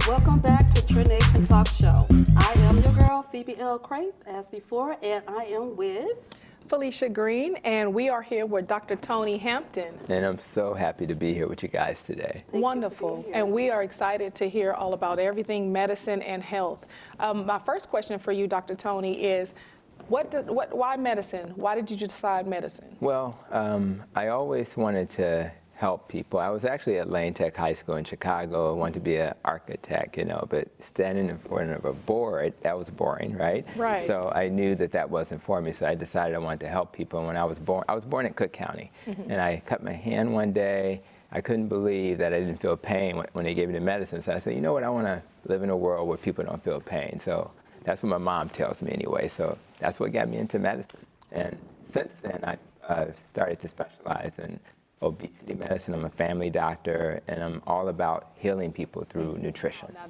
Welcome back to Trendnation Talk Show. I am your girl, Phoebe L. Crape, as before, and I am with Felicia Green, and we are here with Dr. Tony Hampton. And I'm so happy to be here with you guys today. Wonderful. And we are excited to hear all about everything medicine and health. My first question for you, Dr. Tony, is why medicine? Why did you decide medicine? Well, I always wanted to help people. I was actually at Lane Tech High School in Chicago. I wanted to be an architect, but standing in front of a board, that was boring, right? Right. So I knew that that wasn't for me, so I decided I wanted to help people. And when I was born in Cook County, and I cut my hand one day. I couldn't believe that I didn't feel pain when they gave me the medicine. So I said, you know what, I want to live in a world where people don't feel pain. So that's what my mom tells me anyway. So that's what got me into medicine. And since then, I've started to specialize in obesity medicine. I'm a family doctor, and I'm all about healing people through nutrition. Now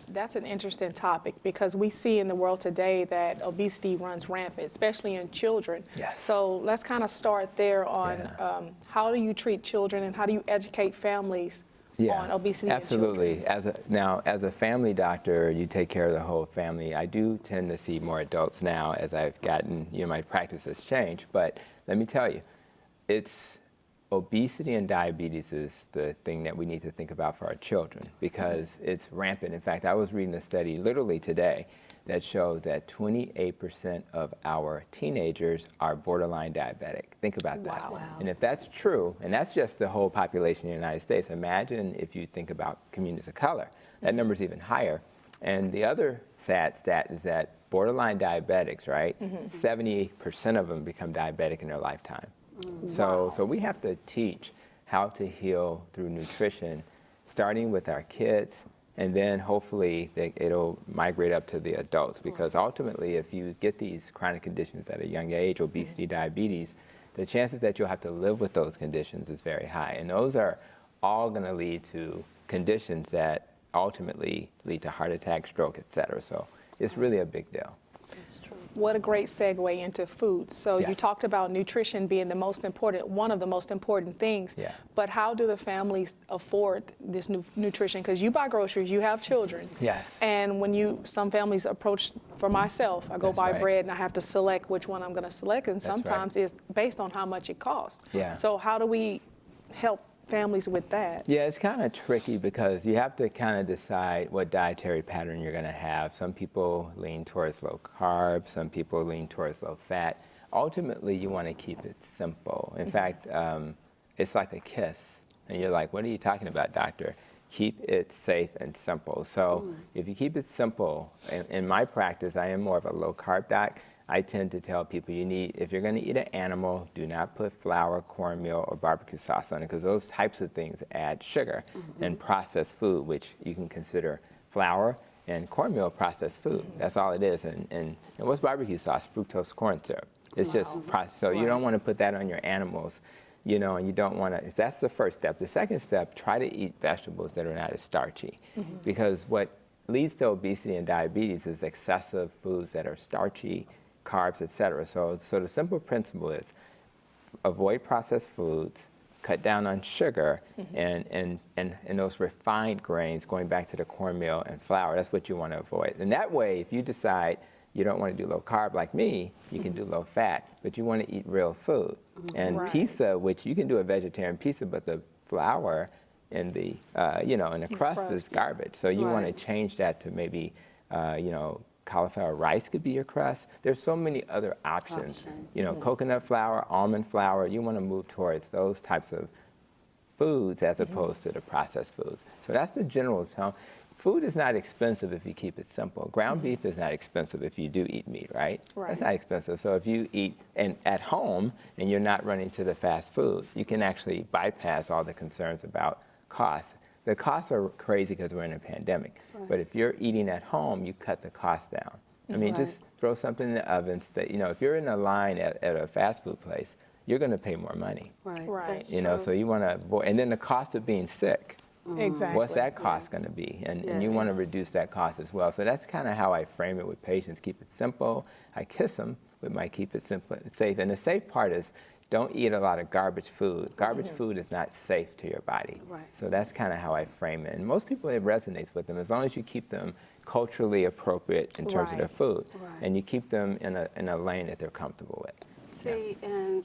that's an interesting topic, because we see in the world today that obesity runs rampant, especially in children. Yes. So let's kind of start there on how do you treat children and how do you educate families on obesity absolutely. in children? As a family doctor, you take care of the whole family. I do tend to see more adults now as I've gotten, my practice has changed. But let me tell you, obesity and diabetes is the thing that we need to think about for our children, because it's rampant. In fact, I was reading a study literally today that showed that 28% of our teenagers are borderline diabetic. Think about that. Wow. And if that's true, and that's just the whole population in the United States, imagine if you think about communities of color, that number's even higher. And the other sad stat is that borderline diabetics, right, 70% of them become diabetic in their lifetime. So we have to teach how to heal through nutrition, starting with our kids, and then hopefully it'll migrate up to the adults, because ultimately if you get these chronic conditions at a young age, obesity, diabetes, the chances that you'll have to live with those conditions is very high. And those are all going to lead to conditions that ultimately lead to heart attack, stroke, et cetera. So it's really a big deal. That's true. What a great segue into food. So you talked about nutrition being one of the most important things. Yeah. But how do the families afford this nutrition? Because you buy groceries, you have children. Yes. And when some families approach, for myself, I go buy bread and I have to select which one I'm going to select, and sometimes it's based on how much it costs. Yeah. So how do we help families with that? Yeah, it's kind of tricky, because you have to kind of decide what dietary pattern you're going to have. Some people lean towards low carb, some people lean towards low fat. Ultimately, you want to keep it simple. In fact, it's like a kiss. And you're like, what are you talking about, doctor? Keep it safe and simple. So if you keep it simple, in my practice, I am more of a low carb doc. I tend to tell people if you're going to eat an animal, do not put flour, cornmeal, or barbecue sauce on it, because those types of things add sugar and processed food, which you can consider flour and cornmeal processed food. That's all it is. And what's barbecue sauce? Fructose corn syrup. It's just processed. So you don't want to put that on your animals, and you don't want to. That's the first step. The second step, try to eat vegetables that are not as starchy, because what leads to obesity and diabetes is excessive foods that are starchy, carbs, et cetera. So the simple principle is avoid processed foods, cut down on sugar, and those refined grains, going back to the cornmeal and flour. That's what you want to avoid. And that way, if you decide you don't want to do low carb like me, you can do low fat, but you want to eat real food. And pizza, which you can do a vegetarian pizza, but the flour and the and the crust is garbage. So you want to change that to maybe cauliflower rice could be your crust. There's so many other options. Coconut flour, almond flour. You want to move towards those types of foods as opposed to the processed foods. So that's the general tone. Food is not expensive if you keep it simple. Ground beef is not expensive if you do eat meat, right? That's not expensive. So if you eat at home and you're not running to the fast food, you can actually bypass all the concerns about cost. The costs are crazy because we're in a pandemic. But if you're eating at home, you cut the cost down. I mean, just throw something in the oven. If you're in a line at a fast food place, you're going to pay more money. Right. So you want to avoid, and then the cost of being sick. Exactly. What's that cost going to be? And you want to reduce that cost as well. So that's kind of how I frame it with patients. Keep it simple. I kiss them with my keep it simple and safe. And the safe part is don't eat a lot of garbage food. Garbage food is not safe to your body. Right. So that's kind of how I frame it. And most people, it resonates with them as long as you keep them culturally appropriate in terms of their food. Right. And you keep them in a lane that they're comfortable with. See, and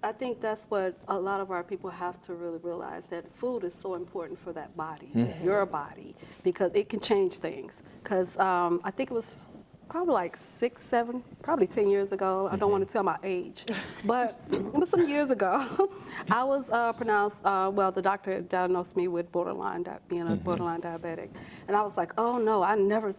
I think that's what a lot of our people have to really realize, that food is so important for that body, your body, because it can change things. Because I think it was probably like 6, 7, probably 10 years ago. I don't want to tell my age, but it was some years ago. I was pronounced, well, the doctor diagnosed me with being a borderline diabetic. And I was like, oh no, I never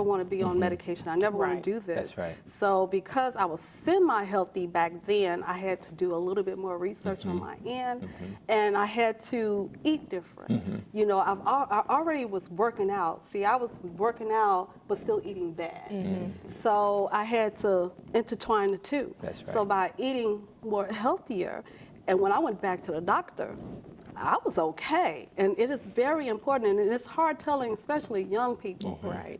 want to be on medication. I never want to do this. That's right. So because I was semi-healthy back then, I had to do a little bit more research on my end, and I had to eat different. You know, I already was working out. See, I was working out, but still eating bad. So I had to intertwine the two. That's right. So by eating more healthier, and when I went back to the doctor, I was okay. And it is very important, and it's hard telling, especially young people,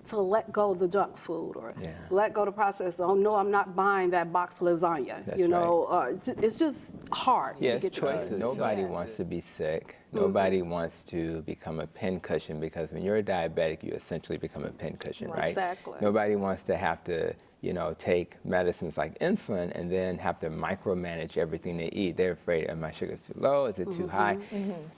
to let go of the junk food or let go of the process. Oh no, I'm not buying that box of lasagna. That's you know, it's just hard to Yes, get choices. Nobody wants to be sick. Nobody wants to become a pincushion, because when you're a diabetic, you essentially become a pincushion, right? Exactly. Nobody wants to have to, you know, take medicines like insulin and then have to micromanage everything they eat. They're afraid, my sugar's too low, is it too high?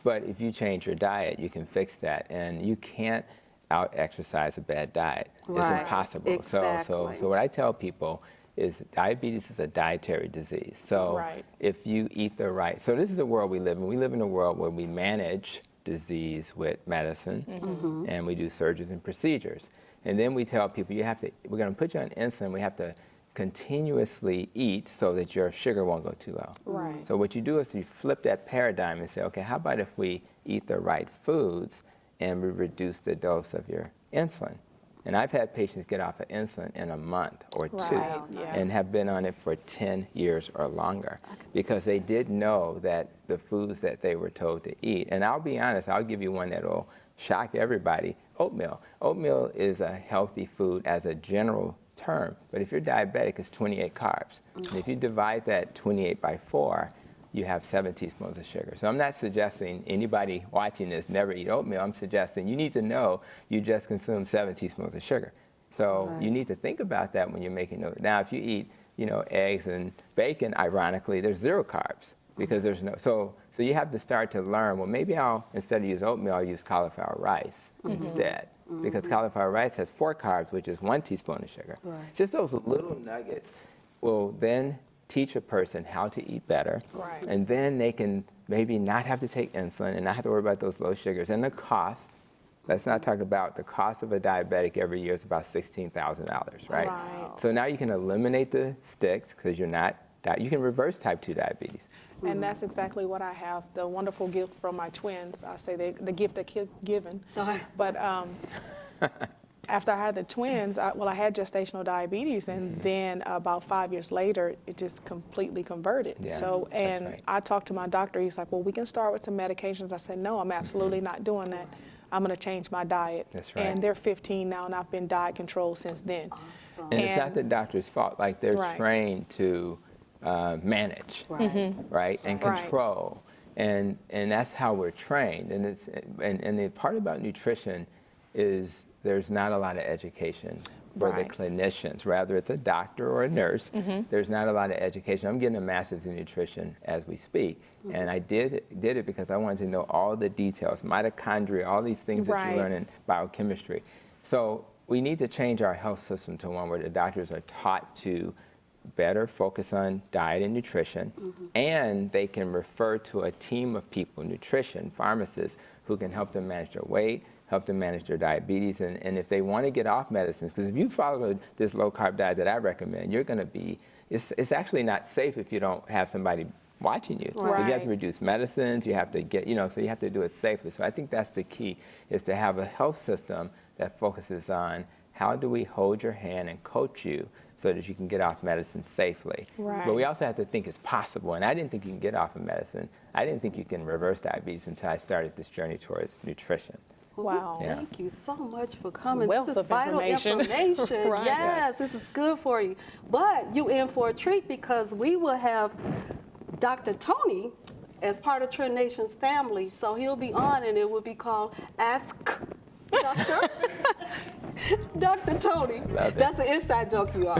But if you change your diet, you can fix that, and you can't out-exercise a bad diet. It's impossible. Exactly. So what I tell people is diabetes is a dietary disease. So if you eat the right, so this is the world we live in. We live in a world where we manage disease with medicine, and we do surgeries and procedures. And then we tell people, we're going to put you on insulin. We have to continuously eat so that your sugar won't go too low. Right. So what you do is you flip that paradigm and say, okay, how about if we eat the right foods and we reduce the dose of your insulin? And I've had patients get off of insulin in a month or two and have been on it for 10 years or longer, because they did know that the foods that they were told to eat. And I'll be honest, I'll give you one that will shock everybody: oatmeal. Oatmeal is a healthy food as a general term, but if you're diabetic, it's 28 carbs. And if you divide that 28 by 4, you have 7 teaspoons of sugar. So I'm not suggesting anybody watching this never eat oatmeal. I'm suggesting you need to know you just consumed 7 teaspoons of sugar. So you need to think about that when you're making those. Now, if you eat, you know, eggs and bacon, ironically, there's 0 carbs, because there's no, so you have to start to learn, well, maybe instead of use oatmeal, I'll use cauliflower rice instead. Because cauliflower rice has 4 carbs, which is 1 teaspoon of sugar. Just those little nuggets will then teach a person how to eat better, and then they can maybe not have to take insulin and not have to worry about those low sugars. And the cost, let's not talk about the cost of a diabetic every year is about $16,000, right? So now you can eliminate the sticks, because you can reverse type 2 diabetes. And that's exactly what I have, the wonderful gift from my twins. I say the gift that kept giving. But after I had the twins, I had gestational diabetes, and then about 5 years later, it just completely converted. So, and I talked to my doctor. He's like, well, we can start with some medications. I said, no, I'm absolutely not doing that. I'm going to change my diet. And they're 15 now, and I've been diet controlled since then. And it's not the doctor's fault. Like, they're trained to manage, right, and control, and that's how we're trained. And and the part about nutrition is there's not a lot of education for the clinicians. Rather, it's a doctor or a nurse. There's not a lot of education. I'm getting a master's in nutrition as we speak, and I did it because I wanted to know all the details, mitochondria, all these things that you learn in biochemistry. So we need to change our health system to one where the doctors are taught to better focus on diet and nutrition, and they can refer to a team of people, nutrition, pharmacists, who can help them manage their weight, help them manage their diabetes, and if they want to get off medicines, because if you follow this low-carb diet that I recommend, you're going to be, it's actually not safe if you don't have somebody watching you. Because you have to reduce medicines, you have to get, so you have to do it safely. So I think that's the key, is to have a health system that focuses on how do we hold your hand and coach you so that you can get off medicine safely. But we also have to think it's possible. And I didn't think you can get off of medicine. I didn't think you can reverse diabetes until I started this journey towards nutrition. Wow. Yeah. Thank you so much for coming. Wealth This is of vital information. Right. Yes, this is good for you. But you in for a treat because we will have Dr. Tony as part of Trendnation's family. So he'll be on and it will be called Ask Doctor. Dr. Tony. Love it. That's an inside joke, you all.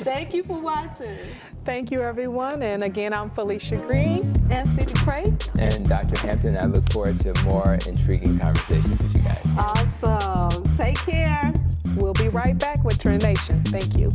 Thank you for watching. Thank you, everyone. And again, I'm Felicia Green. And Cindy Cray. And Dr. Hampton, I look forward to more intriguing conversations with you guys. Awesome. Take care. We'll be right back with Trend Nation. Thank you.